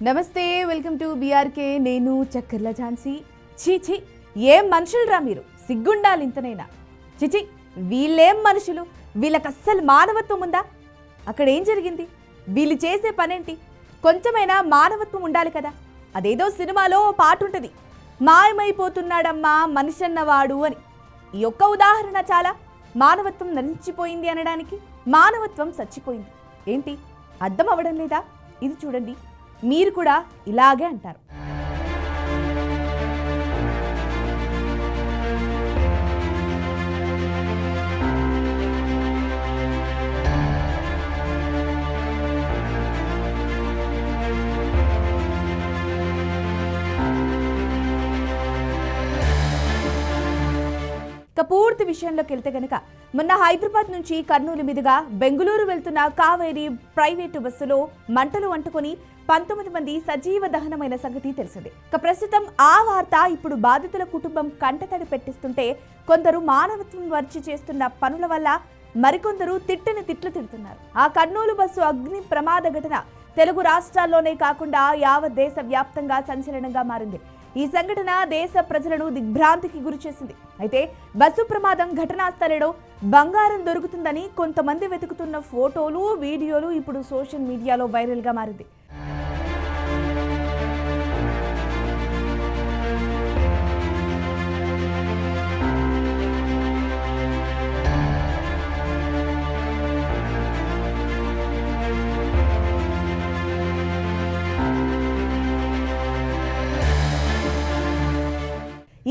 నమస్తే, welcome to BRK. నేను చక్కర్ల ఝాన్సీ. చీచి, ఏం మనుషులరా మీరు, సిగ్గుండాలి ఇంతనైనా. చిచి, వీళ్ళేం మనుషులు, వీళ్ళకి అస్సలు మానవత్వం ఉందా? అక్కడ ఏం జరిగింది? వీళ్ళు చేసే పనేంటి? కొంచెమైనా మానవత్వం ఉండాలి కదా. అదేదో సినిమాలో పాట ఉంటుంది, మాయమైపోతున్నాడమ్మా మనిషన్నవాడు అని. ఈ ఒక్క ఉదాహరణ చాలా మానవత్వం నశించిపోయింది అనడానికి. మానవత్వం చచ్చిపోయింది ఏంటి, అర్థం అవ్వడం లేదా? ఇది చూడండి, మీరు కూడా ఇలాగే అంటారు. పూర్తి విషయంలోకి వెళ్తే గనక, మొన్న హైదరాబాద్ నుంచి కర్నూలు మీదుగా బెంగళూరు వెళ్తున్న కావేరీ ప్రైవేటు బస్సులో మంటలు అంటుకొని 19 మంది సజీవ దహనమైన సంగతి తెలిసింది. ప్రస్తుతం ఆ వార్త ఇప్పుడు బాధితుల కుటుంబం కంటతడి పెట్టిస్తుంటే, కొందరు మానవత్వం వర్చి చేస్తున్న పనుల వల్ల మరికొందరు తిట్టిన తిట్లు తిడుతున్నారు. ఆ కర్నూలు బస్సు అగ్ని ప్రమాద ఘటన తెలుగు రాష్ట్రాల్లోనే కాకుండా యావత్ దేశ వ్యాప్తంగా సంచలనంగా మారింది. ఈ సంఘటన దేశ ప్రజలను దిగ్భ్రాంతికి గురి చేసింది. అయితే బస్సు ప్రమాదం ఘటనా స్థలంలో బంగారం దొరుకుతుందని కొంతమంది వెతుకుతున్న ఫోటోలు, వీడియోలు ఇప్పుడు సోషల్ మీడియాలో వైరల్గా మారింది.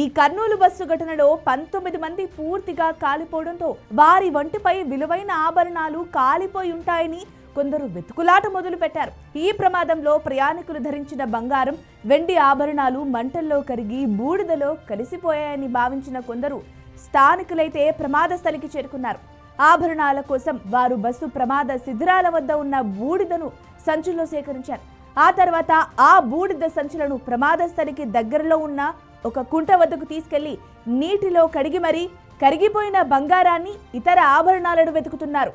ఈ కర్నూలు బస్సు ఘటనలో 19 మంది పూర్తిగా కాలిపోవడంతో వారి వంటిపై విలువైన ఆభరణాలు కాలిపోయి ఉంటాయని కొందరు వెతుకులాట మొదలు పెట్టారు. ఈ ప్రమాదంలో ప్రయాణికులు ధరించిన బంగారం, వెండి ఆభరణాలు మంటల్లో కరిగి బూడిదలో కలిసిపోయాయని భావించిన కొందరు స్థానికులైతే ప్రమాద స్థలికి చేరుకున్నారు. ఆభరణాల కోసం వారు బస్సు ప్రమాద శిథిరాల వద్ద ఉన్న బూడిదను సంచుల్లో సేకరించారు. ఆ తర్వాత ఆ బూడిద సంచులను ప్రమాద స్థలికి దగ్గరలో ఉన్న ఒక కుంట వద్దకు తీసుకెళ్లి నీటిలో కడిగి మరీ కరిగిపోయిన బంగారాన్ని, ఇతర ఆభరణాలను వెతుకుతున్నారు.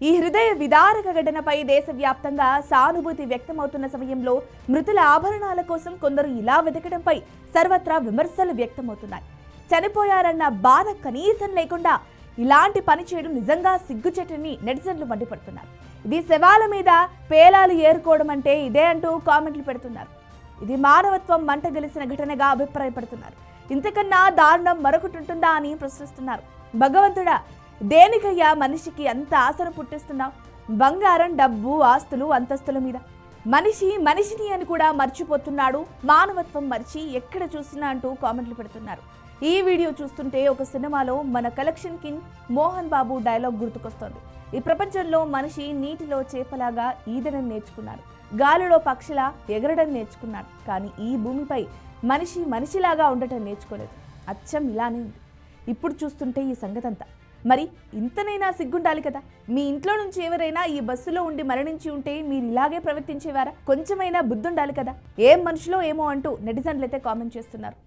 ఈ హృదయ విదారక ఘటనపై దేశవ్యాప్తంగా సానుభూతి వ్యక్తమవుతున్న సమయంలో మృతుల ఆభరణాల కోసం కొందరు ఇలా వెతకడంపై సర్వత్రా విమర్శలు వ్యక్తమవుతున్నాయి. చనిపోయారన్న బాధ కనీసం లేకుండా ఇలాంటి పని చేయడం నిజంగా సిగ్గుచెట్టని నెటిజన్లు మండిపడుతున్నారు. ఇది శవాల మీద పేలాలు ఏరుకోవడం అంటే ఇదే అంటూ కామెంట్లు పెడుతున్నారు. ఇది మానవత్వం మంట గెలిసిన ఘటనగా అభిప్రాయపడుతున్నారు. ఇంతకన్నా దారుణం మరొకటి ఉంటుందా అని ప్రశ్నిస్తున్నారు. భగవంతుడా, దేనికయ్యా మనిషికి అంత ఆశను పుట్టిస్తున్నావు? బంగారం, డబ్బు, ఆస్తులు, అంతస్తుల మీద మనిషిని అని కూడా మర్చిపోతున్నాడు. మానవత్వం మర్చి ఎక్కడ చూసినా అంటూ కామెంట్లు పెడుతున్నారు. ఈ వీడియో చూస్తుంటే ఒక సినిమాలో మన collection king Mohan Babu dialogue గుర్తుకొస్తోంది. ఈ ప్రపంచంలో మనిషి నీటిలో చేపలాగా ఈదడం నేర్చుకున్నాడు, గాలిలో పక్షిలా ఎగరడం నేర్చుకున్నాడు. కానీ ఈ భూమిపై మనిషిలాగా ఉండటం నేర్చుకోలేదు. అచ్చం ఇలానే ఉంది ఇప్పుడు చూస్తుంటే ఈ సంగతంతా. మరి ఇంతనైనా సిగ్గుండాలి కదా. మీ ఇంట్లో నుంచి ఎవరైనా ఈ బస్సులో ఉండి మరణించి ఉంటే మీరు ఇలాగే ప్రవర్తించేవారా? కొంచెమైనా బుద్ధుండాలి కదా. ఏం మనుషులో ఏమో అంటూ నెటిజన్లు అయితే కామెంట్ చేస్తున్నారు.